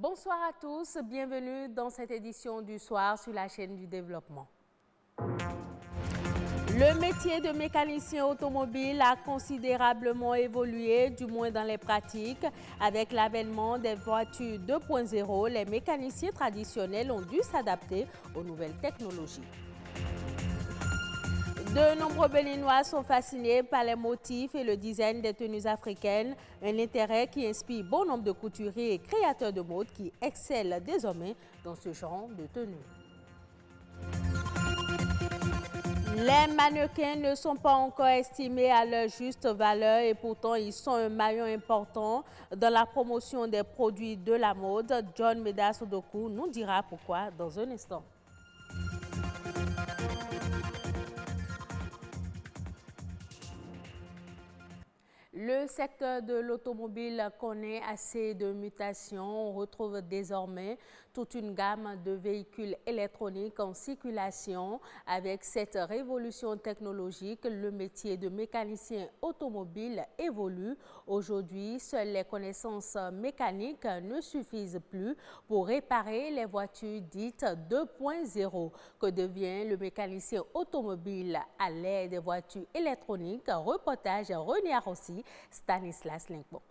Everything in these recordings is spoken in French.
Bonsoir à tous, bienvenue dans cette édition du soir sur la chaîne du développement. Le métier de mécanicien automobile a considérablement évolué, du moins dans les pratiques. Avec l'avènement des voitures 2.0, les mécaniciens traditionnels ont dû s'adapter aux nouvelles technologies. De nombreux Béninois sont fascinés par les motifs et le design des tenues africaines, un intérêt qui inspire bon nombre de couturiers et créateurs de mode qui excellent désormais dans ce genre de tenue. Les mannequins ne sont pas encore estimés à leur juste valeur et pourtant ils sont un maillon important dans la promotion des produits de la mode. John Medas Odoku nous dira pourquoi dans un instant. Le secteur de l'automobile connaît assez de mutations. On retrouve désormais toute une gamme de véhicules électroniques en circulation. Avec cette révolution technologique, le métier de mécanicien automobile évolue. Aujourd'hui, seules les connaissances mécaniques ne suffisent plus pour réparer les voitures dites 2.0. Que devient le mécanicien automobile à l'ère des voitures électroniques? Reportage René Arossi, Stanislas Linkbo.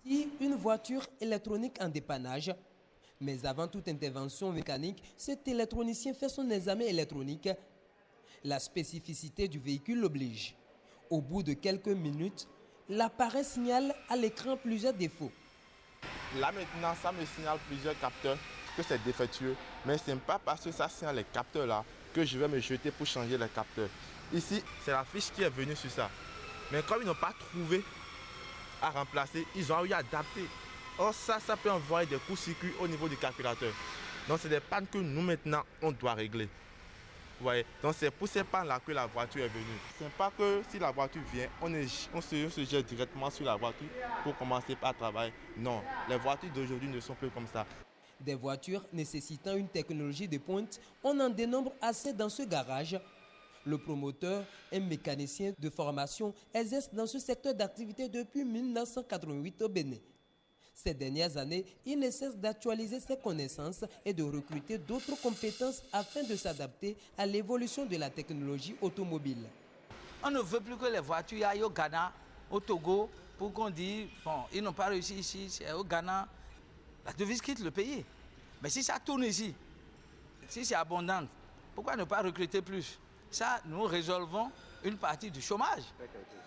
Une voiture électronique en dépannage. Mais avant toute intervention mécanique, cet électronicien fait son examen électronique. La spécificité du véhicule l'oblige. Au bout de quelques minutes, l'appareil signale à l'écran plusieurs défauts. Là maintenant, ça me signale plusieurs capteurs que c'est défectueux. Mais ce n'est pas parce que ça signale les capteurs là que je vais me jeter pour changer les capteurs. Ici, c'est la fiche qui est venue sur ça. Mais comme ils n'ont pas trouvé à remplacer, ils ont eu à adapter. Or ça peut envoyer des courts-circuits au niveau du calculateur. Donc c'est des pannes que nous maintenant, on doit régler. Vous voyez? Donc c'est pour ces pannes-là que la voiture est venue. Ce n'est pas que si la voiture vient, on se jette directement sur la voiture pour commencer par travailler. Non, les voitures d'aujourd'hui ne sont plus comme ça. Des voitures nécessitant une technologie de pointe, on en dénombre assez dans ce garage. Le promoteur, un mécanicien de formation, exerce dans ce secteur d'activité depuis 1988 au Bénin. Ces dernières années, il ne cesse d'actualiser ses connaissances et de recruter d'autres compétences afin de s'adapter à l'évolution de la technologie automobile. On ne veut plus que les voitures aillent au Ghana, au Togo, pour qu'on dise, bon, ils n'ont pas réussi ici, c'est au Ghana. La devise quitte le pays. Mais si ça tourne ici, si c'est abondant, pourquoi ne pas recruter plus? Ça, nous résolvons une partie du chômage.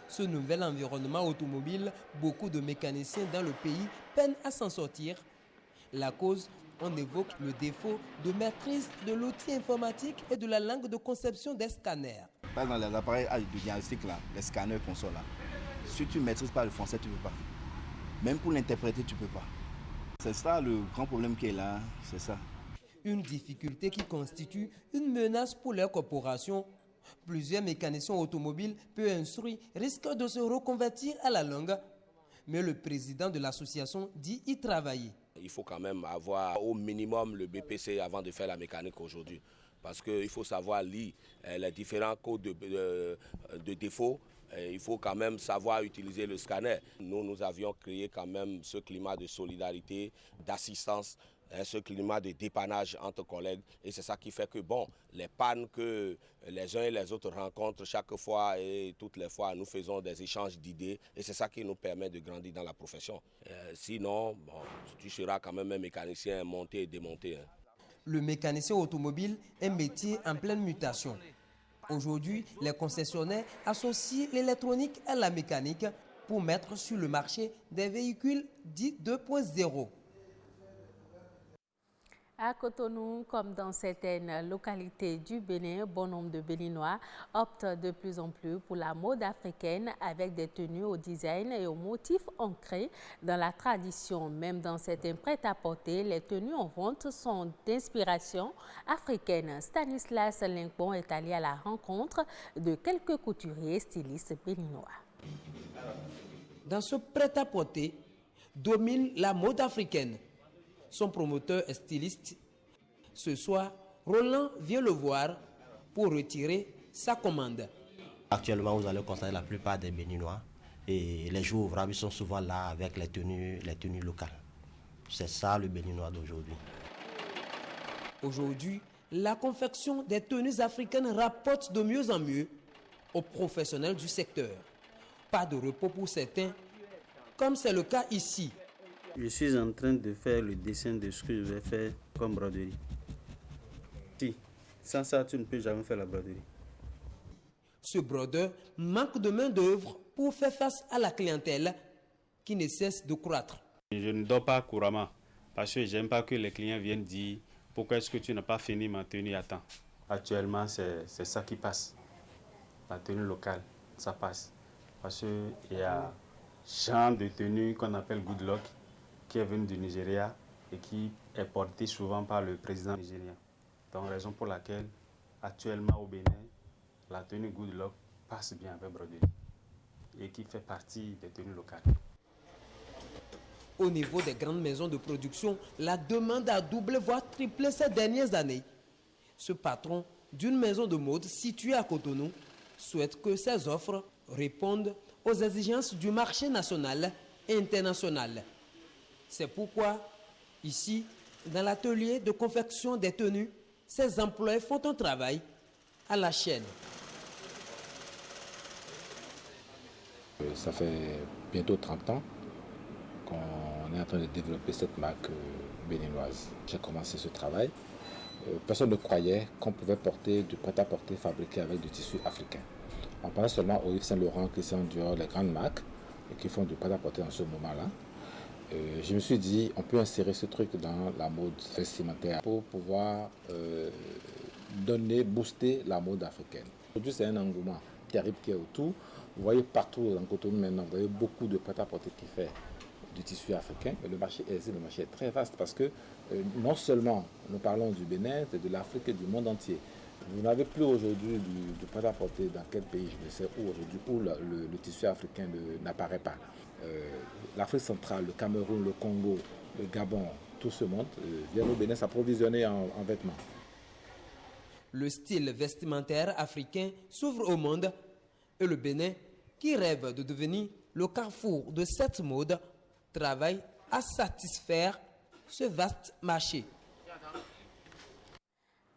Ce nouvel environnement automobile, beaucoup de mécaniciens dans le pays peinent à s'en sortir. La cause, on évoque le défaut de maîtrise de l'outil informatique et de la langue de conception des scanners. Par exemple, les appareils de diagnostic, là, les scanners qu'on sort là, si tu ne maîtrises pas le français, tu ne peux pas. Même pour l'interpréter, tu ne peux pas. C'est ça le grand problème qui est là, c'est ça. Une difficulté qui constitue une menace pour leur corporation. Plusieurs mécaniciens automobiles peu instruits risquent de se reconvertir à la longue. Mais le président de l'association dit y travailler. Il faut quand même avoir au minimum le BPC avant de faire la mécanique aujourd'hui. Parce qu'il faut savoir lire les différents codes de défaut. Il faut quand même savoir utiliser le scanner. Nous avions créé quand même ce climat de solidarité, d'assistance, ce climat de dépannage entre collègues. Et c'est ça qui fait que, bon, les pannes que les uns et les autres rencontrent chaque fois et toutes les fois, nous faisons des échanges d'idées. Et c'est ça qui nous permet de grandir dans la profession. Sinon, bon, tu seras quand même un mécanicien monté et démonté. Le mécanicien automobile est un métier en pleine mutation. Aujourd'hui, les concessionnaires associent l'électronique à la mécanique pour mettre sur le marché des véhicules dits 2.0. À Cotonou, comme dans certaines localités du Bénin, bon nombre de Béninois optent de plus en plus pour la mode africaine avec des tenues au design et aux motifs ancrés dans la tradition. Même dans certains prêt-à-porter, les tenues en vente sont d'inspiration africaine. Stanislas Linkbo est allé à la rencontre de quelques couturiers stylistes béninois. Dans ce prêt-à-porter, domine la mode africaine. Son promoteur est styliste. Ce soir, Roland vient le voir pour retirer sa commande. Actuellement, vous allez constater la plupart des Béninois et les jours ouvrables sont souvent là avec les tenues locales. C'est ça le béninois d'aujourd'hui. Aujourd'hui, la confection des tenues africaines rapporte de mieux en mieux aux professionnels du secteur. Pas de repos pour certains, comme c'est le cas ici. Je suis en train de faire le dessin de ce que je vais faire comme broderie. Si, sans ça, tu ne peux jamais faire la broderie. Ce brodeur manque de main-d'œuvre pour faire face à la clientèle qui ne cesse de croître. Je ne dors pas couramment parce que je n'aime pas que les clients viennent dire pourquoi est-ce que tu n'as pas fini ma tenue à temps. Actuellement, c'est ça qui passe. La tenue locale, ça passe. Parce qu'il y a genre de tenue qu'on appelle good luck qui est venu du Nigeria et qui est porté souvent par le président nigérien. Donc, raison pour laquelle, actuellement au Bénin, la tenue good luck passe bien avec broderie et qui fait partie des tenues locales. Au niveau des grandes maisons de production, la demande a doublé voire triplé ces dernières années. Ce patron d'une maison de mode située à Cotonou souhaite que ses offres répondent aux exigences du marché national et international. C'est pourquoi, ici, dans l'atelier de confection des tenues, ses employés font un travail à la chaîne. Ça fait bientôt 30 ans qu'on est en train de développer cette marque béninoise. J'ai commencé ce travail. Personne ne croyait qu'on pouvait porter du prêt-à-porter fabriqué avec du tissu africain. On pensait seulement au Yves Saint Laurent, Christian Dior, les grandes marques qui font du prêt-à-porter en ce moment-là. Je me suis dit, on peut insérer ce truc dans la mode vestimentaire pour pouvoir booster la mode africaine. Aujourd'hui, c'est un engouement terrible qui est autour. Vous voyez partout dans Cotonou maintenant, vous voyez beaucoup de prêt-à-porter qui fait du tissu africain. Mais le marché est très vaste parce que non seulement nous parlons du Bénin, c'est de l'Afrique et du monde entier. Vous n'avez plus aujourd'hui du prêt-à-porter dans quel pays, je ne sais où aujourd'hui, où le tissu africain n'apparaît pas. L'Afrique centrale, le Cameroun, le Congo, le Gabon, tout ce monde vient au Bénin s'approvisionner en vêtements. Le style vestimentaire africain s'ouvre au monde et le Bénin, qui rêve de devenir le carrefour de cette mode, travaille à satisfaire ce vaste marché.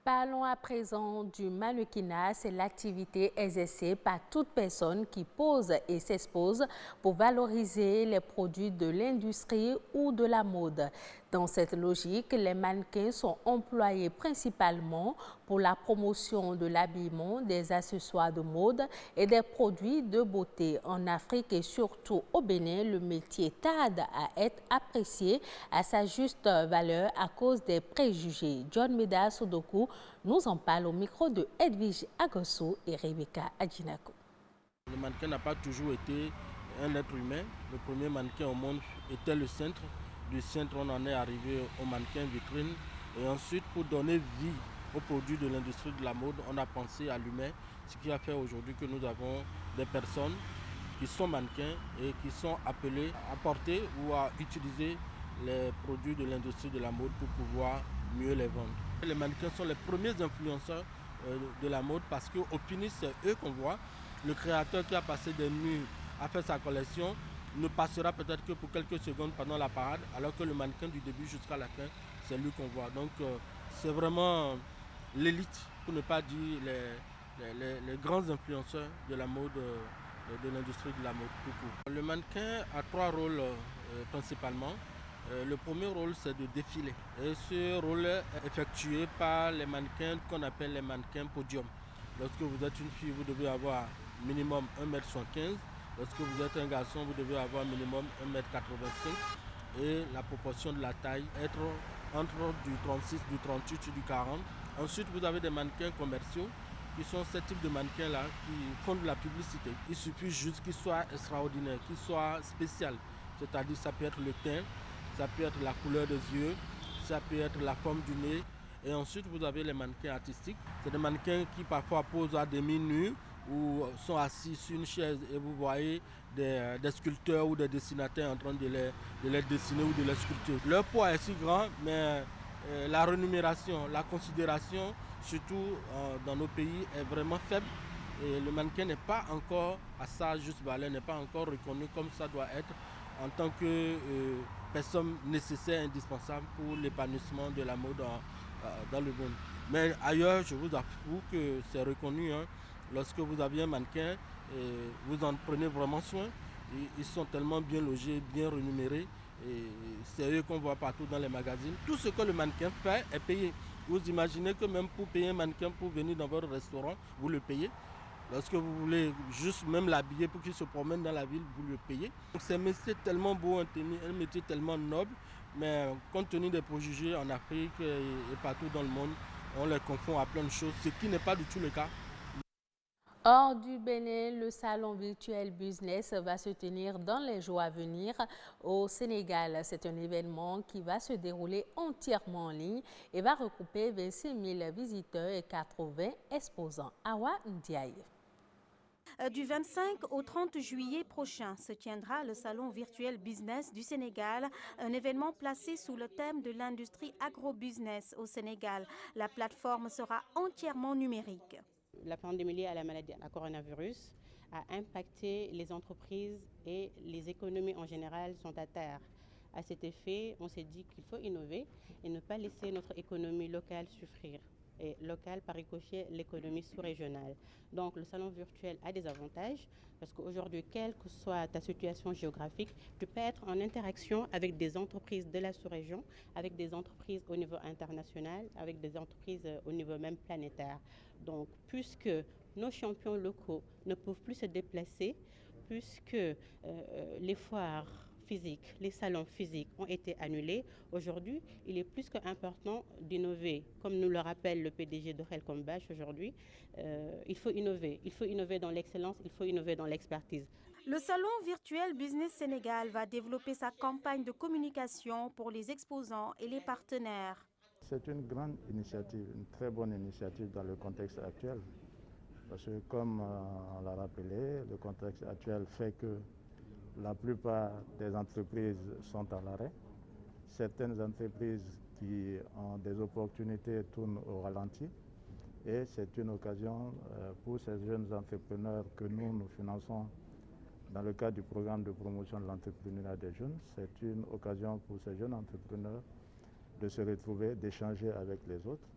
Parlons à présent du mannequinat. C'est l'activité exercée par toute personne qui pose et s'expose pour valoriser les produits de l'industrie ou de la mode. Dans cette logique, les mannequins sont employés principalement pour la promotion de l'habillement, des accessoires de mode et des produits de beauté. En Afrique et surtout au Bénin, le métier tarde à être apprécié à sa juste valeur à cause des préjugés. John Meda Sodoku nous en parle au micro de Edwige Agosso et Rebecca Adjinako. Le mannequin n'a pas toujours été un être humain. Le premier mannequin au monde était le cintre. Du cintre, on en est arrivé au mannequin vitrine. Et ensuite, pour donner vie aux produits de l'industrie de la mode, on a pensé à l'humain, ce qui a fait aujourd'hui que nous avons des personnes qui sont mannequins et qui sont appelées à porter ou à utiliser les produits de l'industrie de la mode pour pouvoir mieux les vendre. Les mannequins sont les premiers influenceurs de la mode parce qu'au finish, c'est eux qu'on voit. Le créateur qui a passé des nuits à faire sa collection ne passera peut-être que pour quelques secondes pendant la parade, alors que le mannequin du début jusqu'à la fin, c'est lui qu'on voit. Donc c'est vraiment l'élite, pour ne pas dire les grands influenceurs de la mode, de l'industrie de la mode tout court. Le mannequin a trois rôles principalement. Le premier rôle, c'est de défiler. Et ce rôle est effectué par les mannequins qu'on appelle les mannequins podium. Lorsque vous êtes une fille, vous devez avoir minimum 1m75. Lorsque vous êtes un garçon, vous devez avoir minimum 1m85. Et la proportion de la taille être entre du 36, du 38 et du 40. Ensuite, vous avez des mannequins commerciaux qui sont ce type de mannequins-là qui font de la publicité. Il suffit juste qu'ils soient extraordinaires, qu'ils soient spéciaux. C'est-à-dire ça peut être le teint, ça peut être la couleur des yeux, ça peut être la forme du nez. Et ensuite, vous avez les mannequins artistiques. C'est des mannequins qui parfois posent à demi nus ou sont assis sur une chaise et vous voyez des sculpteurs ou des dessinateurs en train de les dessiner ou de les sculpter. Leur poids est si grand, mais la rémunération, la considération, surtout dans nos pays, est vraiment faible. Et le mannequin n'est pas encore à sa juste valeur, n'est pas encore reconnu comme ça doit être en tant que personnes nécessaires, indispensables pour l'épanouissement de la mode dans le monde. Mais ailleurs, je vous avoue que c'est reconnu. Hein, lorsque vous avez un mannequin, vous en prenez vraiment soin. Ils sont tellement bien logés, bien rémunérés. Et c'est eux qu'on voit partout dans les magazines. Tout ce que le mannequin fait est payé. Vous imaginez que même pour payer un mannequin pour venir dans votre restaurant, vous le payez. Lorsque vous voulez juste même l'habiller pour qu'il se promène dans la ville, vous le payez. C'est un métier tellement beau, un métier tellement noble, mais compte tenu des préjugés en Afrique et partout dans le monde, on les confond à plein de choses, ce qui n'est pas du tout le cas. Hors du Bénin, le salon virtuel business va se tenir dans les jours à venir au Sénégal. C'est un événement qui va se dérouler entièrement en ligne et va regrouper 26 000 visiteurs et 80 exposants. Awa Ndiaye. Du 25 au 30 juillet prochain se tiendra le Salon virtuel business du Sénégal, un événement placé sous le thème de l'industrie agro-business au Sénégal. La plateforme sera entièrement numérique. La pandémie liée à la maladie à coronavirus a impacté les entreprises et les économies en général sont à terre. À cet effet, on s'est dit qu'il faut innover et ne pas laisser notre économie locale souffrir. Et locale, par ricochet, l'économie sous-régionale. Donc le salon virtuel a des avantages parce qu'aujourd'hui, quelle que soit ta situation géographique, tu peux être en interaction avec des entreprises de la sous-région, avec des entreprises au niveau international, avec des entreprises au niveau même planétaire. Donc puisque nos champions locaux ne peuvent plus se déplacer, puisque les foires physiques, les salons physiques ont été annulés, aujourd'hui, il est plus qu'important d'innover. Comme nous le rappelle le PDG de Helcom Bash aujourd'hui, il faut innover. Il faut innover dans l'excellence, il faut innover dans l'expertise. Le Salon virtuel Business Sénégal va développer sa campagne de communication pour les exposants et les partenaires. C'est une grande initiative, une très bonne initiative dans le contexte actuel. Parce que comme on l'a rappelé, le contexte actuel fait que la plupart des entreprises sont à l'arrêt. Certaines entreprises qui ont des opportunités tournent au ralenti. Et c'est une occasion pour ces jeunes entrepreneurs que nous finançons dans le cadre du programme de promotion de l'entrepreneuriat des jeunes. C'est une occasion pour ces jeunes entrepreneurs de se retrouver, d'échanger avec les autres.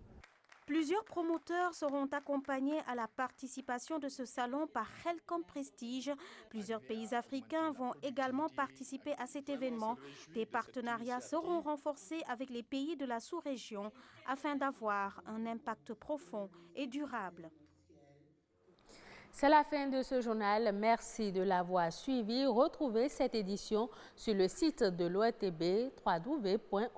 Plusieurs promoteurs seront accompagnés à la participation de ce salon par Helcom Prestige. Plusieurs pays africains vont également participer à cet événement. Des partenariats seront renforcés avec les pays de la sous-région afin d'avoir un impact profond et durable. C'est la fin de ce journal. Merci de l'avoir suivi. Retrouvez cette édition sur le site de l'ORTB, www.ortb.bj.